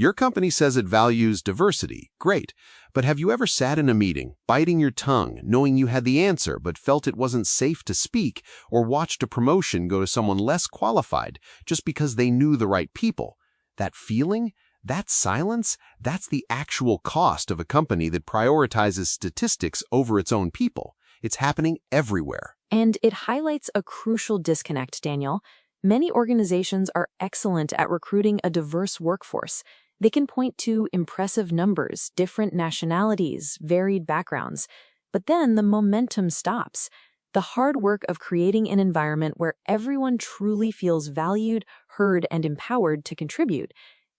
Your company says it values diversity. Great. But have you ever sat in a meeting, biting your tongue, knowing you had the answer but felt it wasn't safe to speak, or watched a promotion go to someone less qualified just because they knew the right people? That feeling, that silence, that's the actual cost of a company that prioritizes statistics over its own people. It's happening everywhere. And it highlights a crucial disconnect, Daniel. Many organizations are excellent at recruiting a diverse workforce. They can point to impressive numbers, different nationalities, varied backgrounds. But then the momentum stops. The hard work of creating an environment where everyone truly feels valued, heard, and empowered to contribute,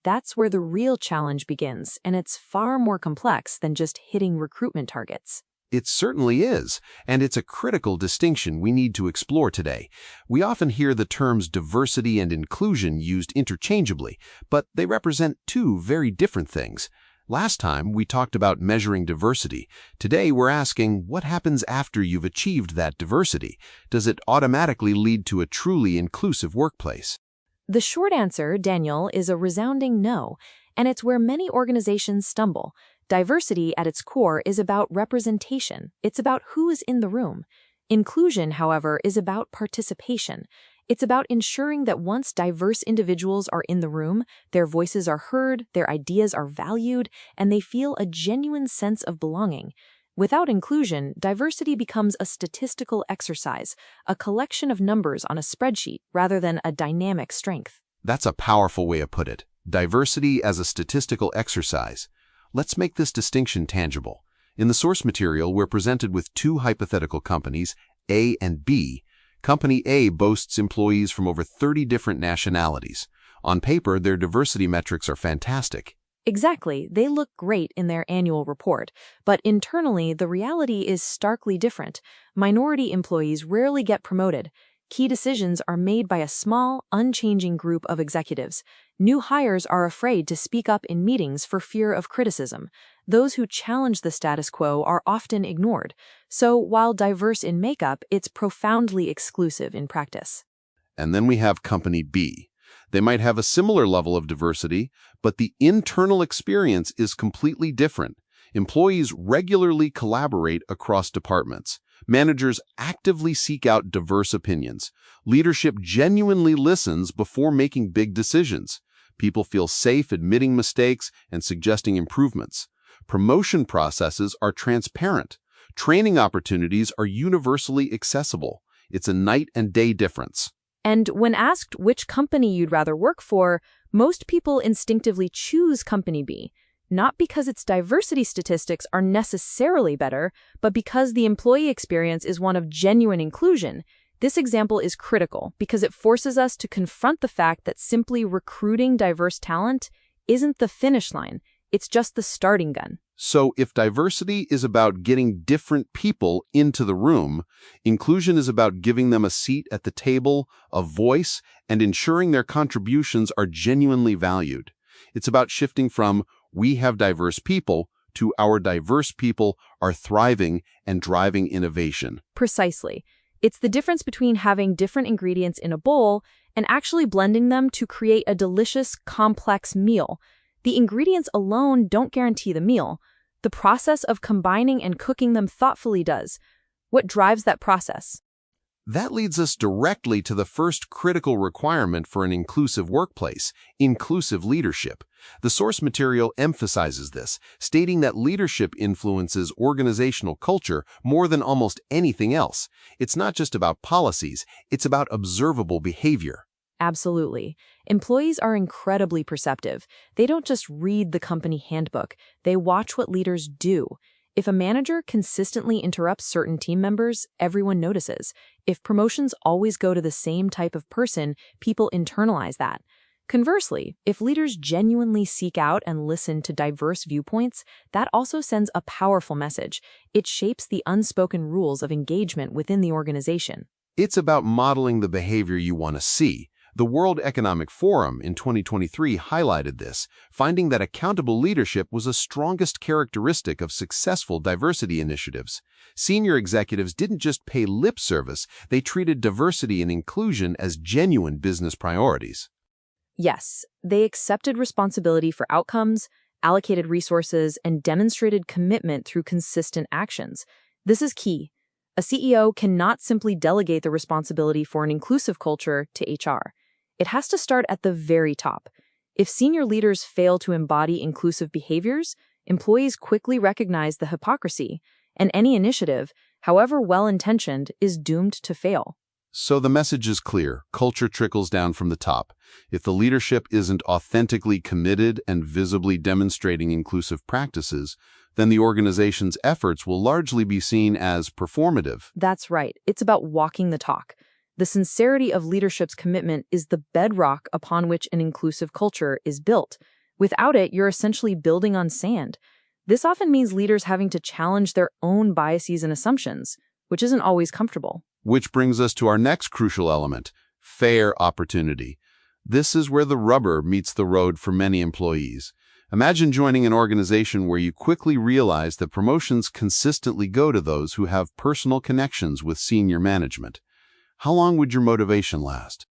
that's where the real challenge begins, and it's far more complex than just hitting recruitment targets. It certainly is, and it's a critical distinction we need to explore today. We often hear the terms diversity and inclusion used interchangeably, but they represent two very different things. Last time, we talked about measuring diversity. Today, we're asking, what happens after you've achieved that diversity? Does it automatically lead to a truly inclusive workplace? The short answer, Daniel, is a resounding no, and it's where many organizations stumble. Diversity at its core is about representation. It's about who is in the room. Inclusion, however, is about participation. It's about ensuring that once diverse individuals are in the room, their voices are heard, their ideas are valued, and they feel a genuine sense of belonging. Without inclusion, diversity becomes a statistical exercise, a collection of numbers on a spreadsheet rather than a dynamic strength. That's a powerful way to put it. Diversity as a statistical exercise. Let's make this distinction tangible. In the source material, we're presented with two hypothetical companies, A and B. Company A boasts employees from over 30 different nationalities. On paper, their diversity metrics are fantastic. Exactly, they look great in their annual report, but internally, the reality is starkly different. Minority employees rarely get promoted. Key decisions are made by a small, unchanging group of executives. New hires are afraid to speak up in meetings for fear of criticism. Those who challenge the status quo are often ignored. So, while diverse in makeup, it's profoundly exclusive in practice. And then we have Company B. They might have a similar level of diversity, but the internal experience is completely different. Employees regularly collaborate across departments. Managers actively seek out diverse opinions. Leadership genuinely listens before making big decisions. People feel safe admitting mistakes and suggesting improvements. Promotion processes are transparent. Training opportunities are universally accessible. It's a night and day difference. And when asked which company you'd rather work for, most people instinctively choose Company B. Not because its diversity statistics are necessarily better, but because the employee experience is one of genuine inclusion. This example is critical because it forces us to confront the fact that simply recruiting diverse talent isn't the finish line, it's just the starting gun. So if diversity is about getting different people into the room, inclusion is about giving them a seat at the table, a voice, and ensuring their contributions are genuinely valued. It's about shifting from "we have diverse people" to "our diverse people are thriving and driving innovation." Precisely. It's the difference between having different ingredients in a bowl and actually blending them to create a delicious, complex meal. The ingredients alone don't guarantee the meal. The process of combining and cooking them thoughtfully does. What drives that process? That leads us directly to the first critical requirement for an inclusive workplace: inclusive leadership. The source material emphasizes this, stating that leadership influences organizational culture more than almost anything else. It's not just about policies, it's about observable behavior. Absolutely. Employees are incredibly perceptive. They don't just read the company handbook, they watch what leaders do. If a manager consistently interrupts certain team members, everyone notices. If promotions always go to the same type of person, people internalize that. Conversely, if leaders genuinely seek out and listen to diverse viewpoints, that also sends a powerful message. It shapes the unspoken rules of engagement within the organization. It's about modeling the behavior you want to see. The World Economic Forum in 2023 highlighted this, finding that accountable leadership was a strongest characteristic of successful diversity initiatives. Senior executives didn't just pay lip service, they treated diversity and inclusion as genuine business priorities. Yes, they accepted responsibility for outcomes, allocated resources, and demonstrated commitment through consistent actions. This is key. A CEO cannot simply delegate the responsibility for an inclusive culture to HR. It has to start at the very top. If senior leaders fail to embody inclusive behaviors, employees quickly recognize the hypocrisy, and any initiative, however well-intentioned, is doomed to fail. So the message is clear. Culture trickles down from the top. If the leadership isn't authentically committed and visibly demonstrating inclusive practices, then the organization's efforts will largely be seen as performative. That's right. It's about walking the talk. The sincerity of leadership's commitment is the bedrock upon which an inclusive culture is built. Without it, you're essentially building on sand. This often means leaders having to challenge their own biases and assumptions, which isn't always comfortable. Which brings us to our next crucial element, fair opportunity. This is where the rubber meets the road for many employees. Imagine joining an organization where you quickly realize that promotions consistently go to those who have personal connections with senior management. How long would your motivation last?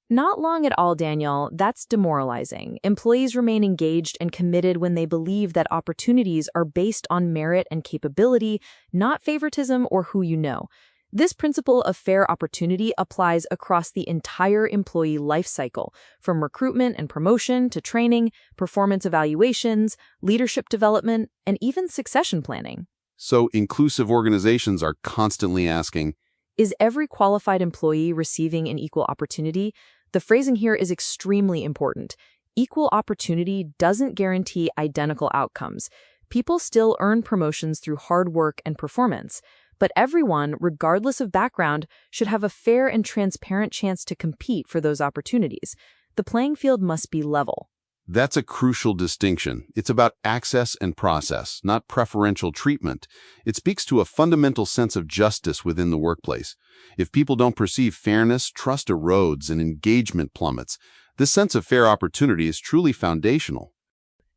Not long at all, Daniel. That's demoralizing. Employees remain engaged and committed when they believe that opportunities are based on merit and capability, not favoritism or who you know. This principle of fair opportunity applies across the entire employee life cycle, from recruitment and promotion to training, performance evaluations, leadership development, and even succession planning. So inclusive organizations are constantly asking, Is every qualified employee receiving an equal opportunity? The phrasing here is extremely important. Equal opportunity doesn't guarantee identical outcomes. People still earn promotions through hard work and performance. But everyone, regardless of background, should have a fair and transparent chance to compete for those opportunities. The playing field must be level. That's a crucial distinction. It's about access and process, not preferential treatment. It speaks to a fundamental sense of justice within the workplace. If people don't perceive fairness, trust erodes and engagement plummets. This sense of fair opportunity is truly foundational.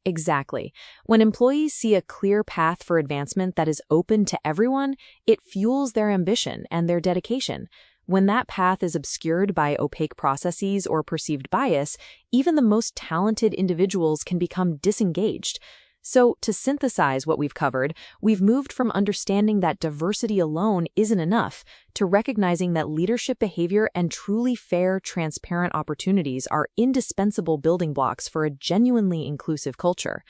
Exactly. When employees see a clear path for advancement that is open to everyone, it fuels their ambition and their dedication. When that path is obscured by opaque processes or perceived bias, even the most talented individuals can become disengaged. So, to synthesize what we've covered, we've moved from understanding that diversity alone isn't enough to recognizing that leadership behavior and truly fair, transparent opportunities are indispensable building blocks for a genuinely inclusive culture.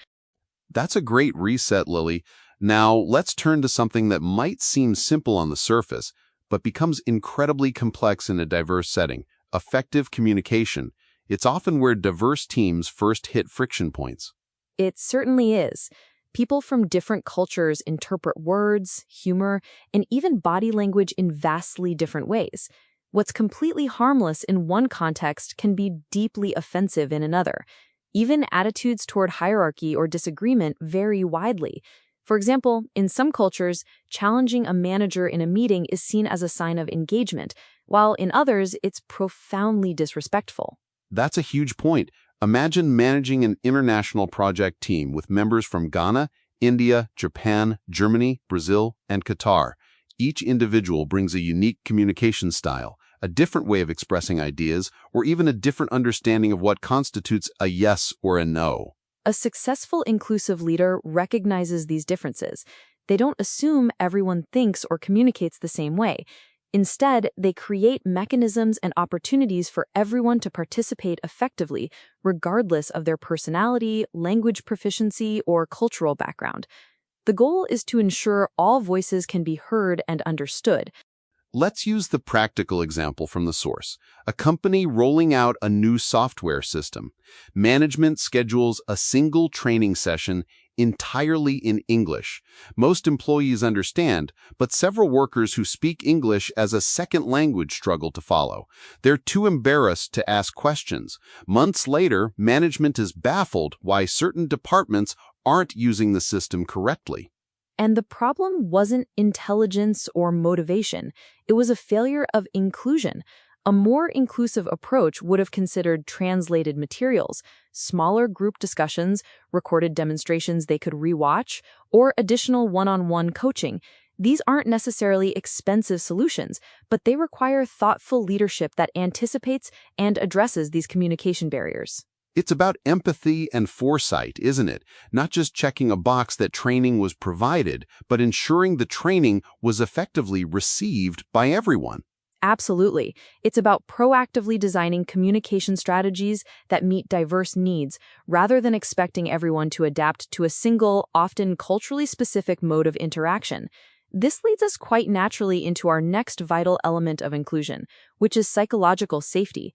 That's a great reset, Lily. Now, let's turn to something that might seem simple on the surface, but becomes incredibly complex in a diverse setting: effective communication. It's often where diverse teams first hit friction points. It certainly is. People from different cultures interpret words, humor, and even body language in vastly different ways. What's completely harmless in one context can be deeply offensive in another. Even attitudes toward hierarchy or disagreement vary widely. For example, in some cultures, challenging a manager in a meeting is seen as a sign of engagement, while in others, it's profoundly disrespectful. That's a huge point. Imagine managing an international project team with members from Ghana, India, Japan, Germany, Brazil, and Qatar. Each individual brings a unique communication style, a different way of expressing ideas, or even a different understanding of what constitutes a yes or a no. A successful inclusive leader recognizes these differences. They don't assume everyone thinks or communicates the same way. Instead, they create mechanisms and opportunities for everyone to participate effectively, regardless of their personality, language proficiency, or cultural background. The goal is to ensure all voices can be heard and understood. Let's use the practical example from the source. A company rolling out a new software system. Management schedules a single training session entirely in English. Most employees understand, but several workers who speak English as a second language struggle to follow. They're too embarrassed to ask questions. Months later, management is baffled why certain departments aren't using the system correctly. And the problem wasn't intelligence or motivation. It was a failure of inclusion. A more inclusive approach would have considered translated materials, smaller group discussions, recorded demonstrations they could rewatch, or additional one-on-one coaching. These aren't necessarily expensive solutions, but they require thoughtful leadership that anticipates and addresses these communication barriers. It's about empathy and foresight, isn't it? Not just checking a box that training was provided, but ensuring the training was effectively received by everyone. Absolutely. It's about proactively designing communication strategies that meet diverse needs rather than expecting everyone to adapt to a single, often culturally specific mode of interaction. This leads us quite naturally into our next vital element of inclusion, which is psychological safety.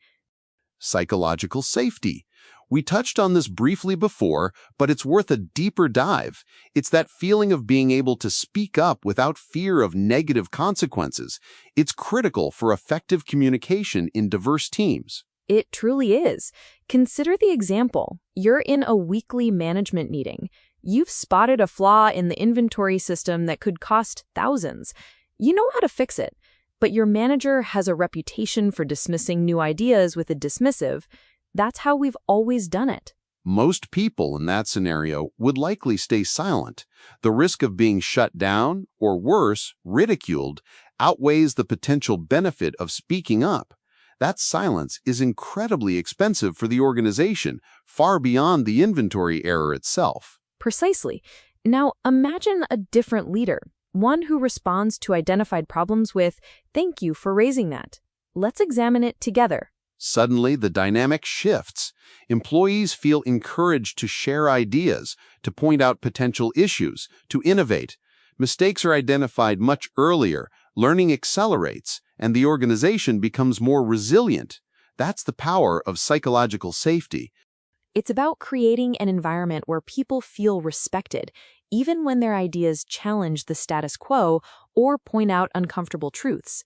Psychological safety. We touched on this briefly before, but it's worth a deeper dive. It's that feeling of being able to speak up without fear of negative consequences. It's critical for effective communication in diverse teams. It truly is. Consider the example. You're in a weekly management meeting. You've spotted a flaw in the inventory system that could cost thousands. You know how to fix it, but your manager has a reputation for dismissing new ideas with a dismissive. That's how we've always done it. Most people in that scenario would likely stay silent. The risk of being shut down, or worse, ridiculed, outweighs the potential benefit of speaking up. That silence is incredibly expensive for the organization, far beyond the inventory error itself. Precisely. Now, imagine a different leader, one who responds to identified problems with, "Thank you for raising that. Let's examine it together." Suddenly, the dynamic shifts. Employees feel encouraged to share ideas, to point out potential issues, to innovate. Mistakes are identified much earlier, learning accelerates, and the organization becomes more resilient. That's the power of psychological safety. It's about creating an environment where people feel respected, even when their ideas challenge the status quo or point out uncomfortable truths.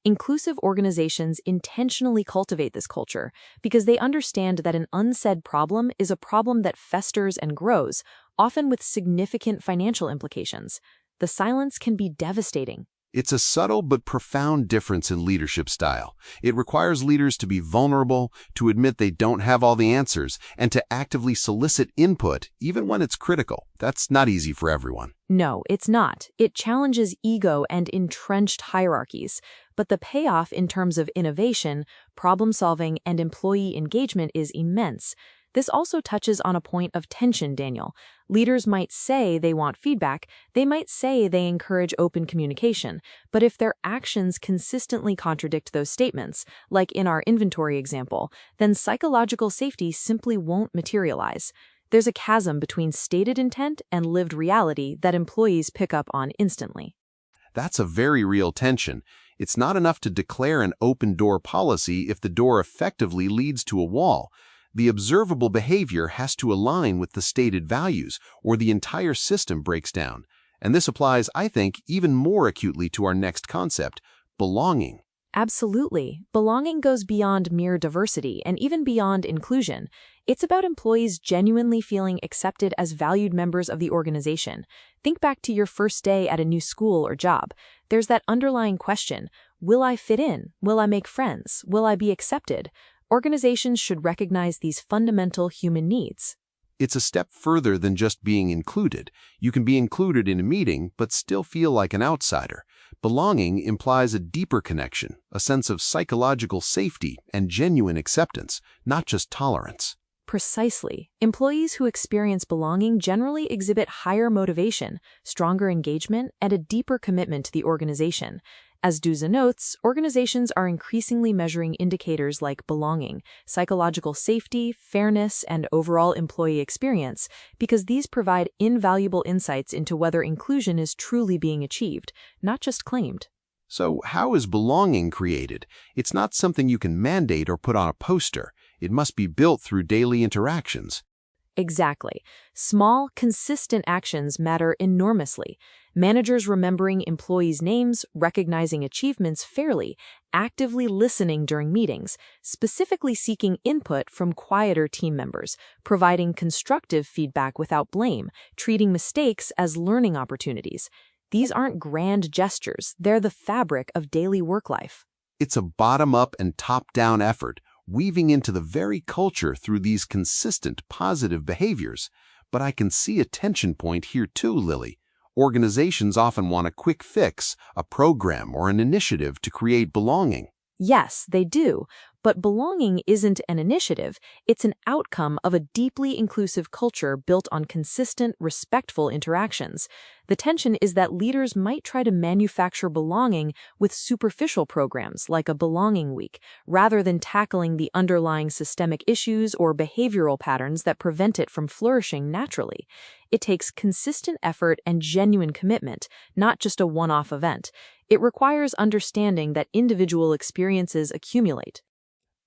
Inclusive organizations intentionally cultivate this culture because they understand that an unsaid problem is a problem that festers and grows, often with significant financial implications. The silence can be devastating. It's a subtle but profound difference in leadership style. It requires leaders to be vulnerable, to admit they don't have all the answers, and to actively solicit input, even when it's critical. That's not easy for everyone. No, it's not. It challenges ego and entrenched hierarchies. But the payoff in terms of innovation, problem solving, and employee engagement is immense. This also touches on a point of tension, Daniel. Leaders might say they want feedback, they might say they encourage open communication, but if their actions consistently contradict those statements, like in our inventory example, then psychological safety simply won't materialize. There's a chasm between stated intent and lived reality that employees pick up on instantly. That's a very real tension. It's not enough to declare an open-door policy if the door effectively leads to a wall. The observable behavior has to align with the stated values, or the entire system breaks down. And this applies, I think, even more acutely to our next concept, belonging. Absolutely. Belonging goes beyond mere diversity and even beyond inclusion. It's about employees genuinely feeling accepted as valued members of the organization. Think back to your first day at a new school or job. There's that underlying question, will I fit in? Will I make friends? Will I be accepted? Organizations should recognize these fundamental human needs. It's a step further than just being included. You can be included in a meeting, but still feel like an outsider. Belonging implies a deeper connection, a sense of psychological safety and genuine acceptance, not just tolerance. Precisely. Employees who experience belonging generally exhibit higher motivation, stronger engagement, and a deeper commitment to the organization. As Duza notes, organizations are increasingly measuring indicators like belonging, psychological safety, fairness, and overall employee experience because these provide invaluable insights into whether inclusion is truly being achieved, not just claimed. So, how is belonging created? It's not something you can mandate or put on a poster. It must be built through daily interactions. Exactly. Small, consistent actions matter enormously. Managers remembering employees' names, recognizing achievements fairly, actively listening during meetings, specifically seeking input from quieter team members, providing constructive feedback without blame, treating mistakes as learning opportunities. These aren't grand gestures, they're the fabric of daily work life. It's a bottom-up and top-down effort, weaving into the very culture through these consistent positive behaviors. But I can see a tension point here too, Lily. Organizations often want a quick fix, a program, or an initiative to create belonging. Yes, they do. But belonging isn't an initiative, it's an outcome of a deeply inclusive culture built on consistent, respectful interactions. The tension is that leaders might try to manufacture belonging with superficial programs like a belonging week, rather than tackling the underlying systemic issues or behavioral patterns that prevent it from flourishing naturally. It takes consistent effort and genuine commitment, not just a one-off event. It requires understanding that individual experiences accumulate.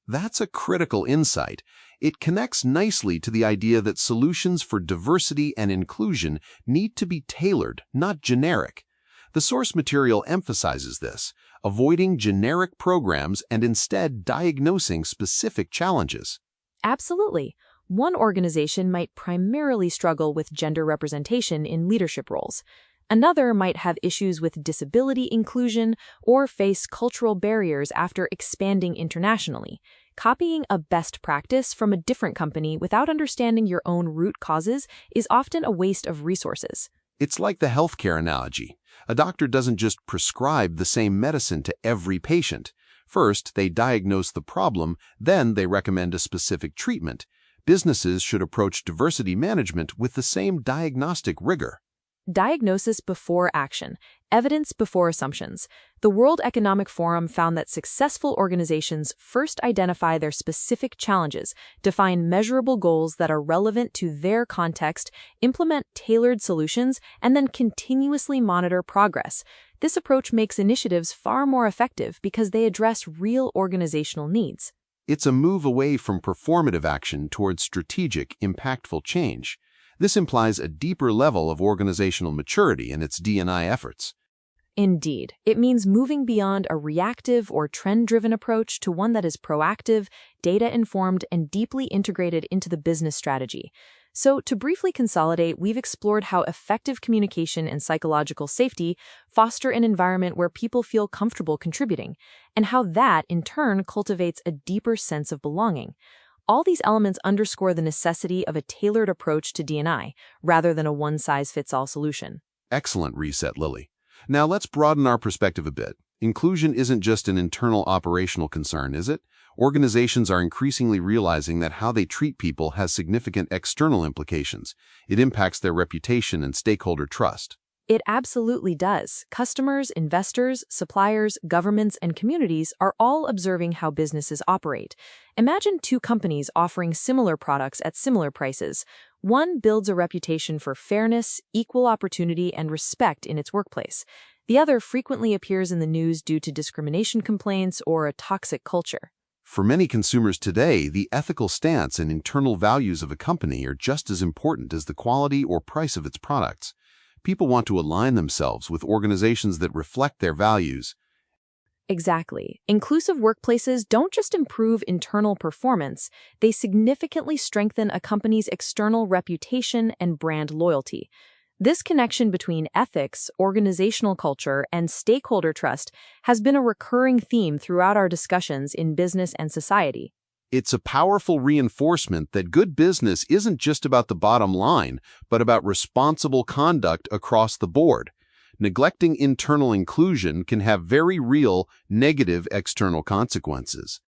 That's a critical insight. It connects nicely to the idea that solutions for diversity and inclusion need to be tailored, not generic. The source material emphasizes this, avoiding generic programs and instead diagnosing specific challenges. Absolutely. One organization might primarily struggle with gender representation in leadership roles. Another might have issues with disability inclusion or face cultural barriers after expanding internationally. Copying a best practice from a different company without understanding your own root causes is often a waste of resources. It's like the healthcare analogy. A doctor doesn't just prescribe the same medicine to every patient. First, they diagnose the problem, then they recommend a specific treatment. Businesses should approach diversity management with the same diagnostic rigor. Diagnosis before action, evidence before assumptions. The World Economic Forum found that successful organizations first identify their specific challenges, define measurable goals that are relevant to their context, implement tailored solutions, and then continuously monitor progress. This approach makes initiatives far more effective because they address real organizational needs. It's a move away from performative action towards strategic, impactful change. This implies a deeper level of organizational maturity in its D&I efforts. Indeed, it means moving beyond a reactive or trend-driven approach to one that is proactive, data-informed, and deeply integrated into the business strategy. So, to briefly consolidate, we've explored how effective communication and psychological safety foster an environment where people feel comfortable contributing, and how that, in turn, cultivates a deeper sense of belonging. All these elements underscore the necessity of a tailored approach to D&I, rather than a one-size-fits-all solution. Excellent reset, Lily. Now let's broaden our perspective a bit. Inclusion isn't just an internal operational concern, is it? Organizations are increasingly realizing that how they treat people has significant external implications. It impacts their reputation and stakeholder trust. It absolutely does. Customers, investors, suppliers, governments, and communities are all observing how businesses operate. Imagine two companies offering similar products at similar prices. One builds a reputation for fairness, equal opportunity, and respect in its workplace. The other frequently appears in the news due to discrimination complaints or a toxic culture. For many consumers today, the ethical stance and internal values of a company are just as important as the quality or price of its products. People want to align themselves with organizations that reflect their values. Exactly. Inclusive workplaces don't just improve internal performance, they significantly strengthen a company's external reputation and brand loyalty. This connection between ethics, organizational culture, and stakeholder trust has been a recurring theme throughout our discussions in business and society. It's a powerful reinforcement that good business isn't just about the bottom line, but about responsible conduct across the board. Neglecting internal inclusion can have very real, negative external consequences.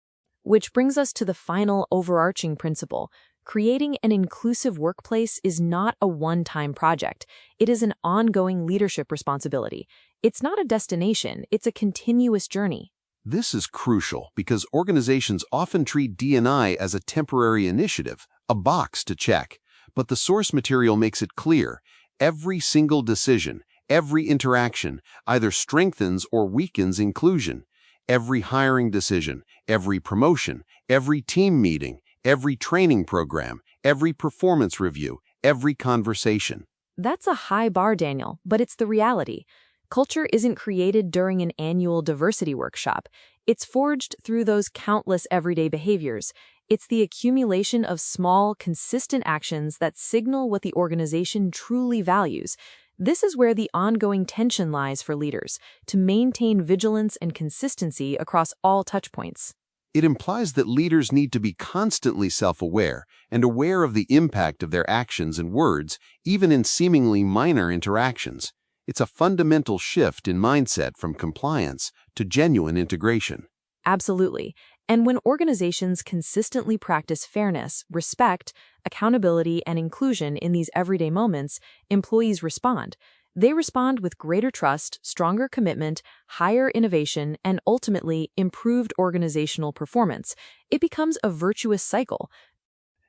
Which brings us to the final overarching principle. Creating an inclusive workplace is not a one-time project. It is an ongoing leadership responsibility. It's not a destination, it's a continuous journey. This is crucial because organizations often treat D&I as a temporary initiative, a box to check. But the source material makes it clear. Every single decision, every interaction either strengthens or weakens inclusion. Every hiring decision, every promotion, every team meeting, every training program, every performance review, every conversation. That's a high bar, Daniel, but it's the reality. Culture isn't created during an annual diversity workshop. It's forged through those countless everyday behaviors. It's the accumulation of small, consistent actions that signal what the organization truly values. This is where the ongoing tension lies for leaders, to maintain vigilance and consistency across all touchpoints. It implies that leaders need to be constantly self-aware and aware of the impact of their actions and words, even in seemingly minor interactions. It's a fundamental shift in mindset from compliance to genuine integration. Absolutely. And when organizations consistently practice fairness, respect, accountability, and inclusion in these everyday moments, employees respond. They respond with greater trust, stronger commitment, higher innovation, and ultimately improved organizational performance. It becomes a virtuous cycle.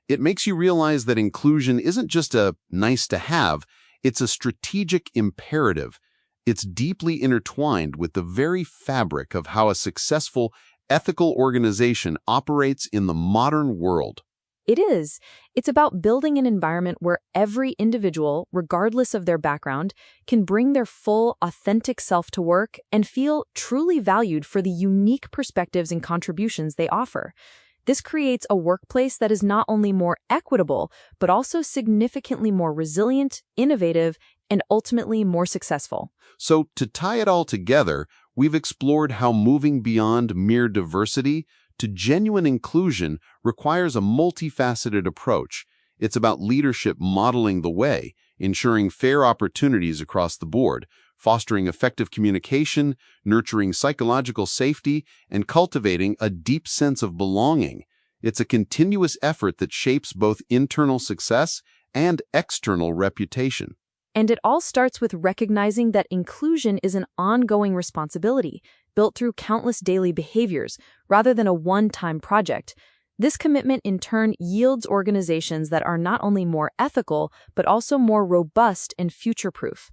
It makes you realize that inclusion isn't just a nice to have, it's a strategic imperative. It's deeply intertwined with the very fabric of how a successful, ethical organization operates in the modern world. It is. It's about building an environment where every individual, regardless of their background, can bring their full, authentic self to work and feel truly valued for the unique perspectives and contributions they offer. This creates a workplace that is not only more equitable, but also significantly more resilient, innovative, and ultimately more successful. So, to tie it all together, we've explored how moving beyond mere diversity to genuine inclusion requires a multifaceted approach. It's about leadership modeling the way, ensuring fair opportunities across the board, fostering effective communication, nurturing psychological safety, and cultivating a deep sense of belonging. It's a continuous effort that shapes both internal success and external reputation. And it all starts with recognizing that inclusion is an ongoing responsibility, built through countless daily behaviors, rather than a one-time project. This commitment in turn yields organizations that are not only more ethical, but also more robust and future-proof.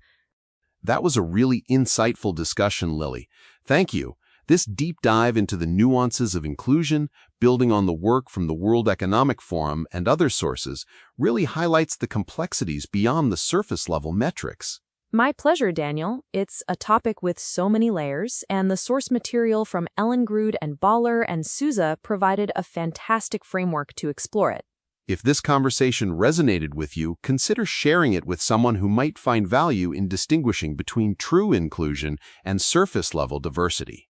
That was a really insightful discussion, Lily. Thank you. This deep dive into the nuances of inclusion, building on the work from the World Economic Forum and other sources, really highlights the complexities beyond the surface-level metrics. My pleasure, Daniel. It's a topic with so many layers, and the source material from Ellengrud and Baller and Souza provided a fantastic framework to explore it. If this conversation resonated with you, consider sharing it with someone who might find value in distinguishing between true inclusion and surface-level diversity.